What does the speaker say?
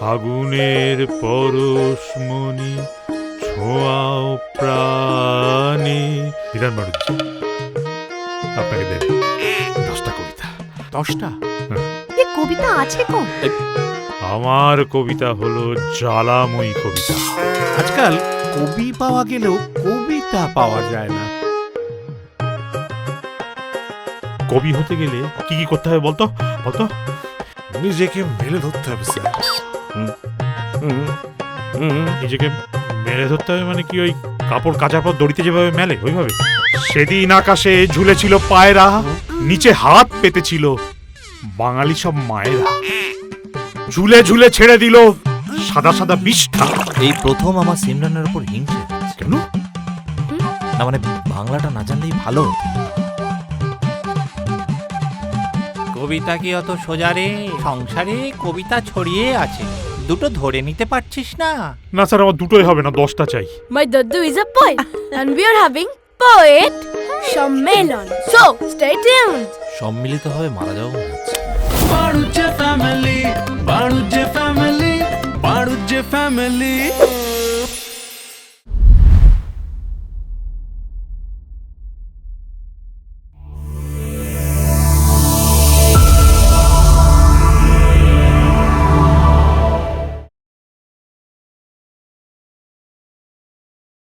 আগুনের পরশমণি ছোঁয়াও প্রাণে। বিধান বাড়ুজ্জি, আপনাকে দেন 10টা কবিতা। 10টা? এ কবিতা আছে কো? আমার কবিতা হলো জ্বালাময়ী কবিতা। আজকাল কবি পাওয়া গেলেও কবিতা পাওয়া যায় না। কবি হতে গেলে কি কি করতে হবে বলতো বলতো? নিজেকে মেলে ধরতে হবে স্যার। নিজেকে মেলে ধরতে হবে মানে কি? ওই কাপড় কাচার পর দড়িতে যেভাবে মেলে ওইভাবে? সেদিন আকাশে ঝুলেছিল পায়রা, নিচে হাত পেতেছিল বাঙালি সব মায়েরা, ঝুলে ঝুলে ছেড়ে দিল সাদা সাদা বিষ্ঠা। এই প্রথম আমার সিমরানের উপর হিংসে। কেন? না মানে বাংলাটা না জানলেই ভালো। কবিতা কি অত সোজা রে? সংসারে কবিতা ছড়িয়ে আছে, দুটো ধরে নিতে পারছিস না? না স্যার, আমার দুটোই হবে না, 10টা চাই। My Daddu is a poet and we are having poet সম্মেলন. So stay tuned. সম্মিলিত হবে মারা যাবো মনে হচ্ছে। বাড়ুজ্জে ফ্যামিলি, বাড়ুজ্জে ফ্যামিলি, বাড়ুজ্জে ফ্যামিলি।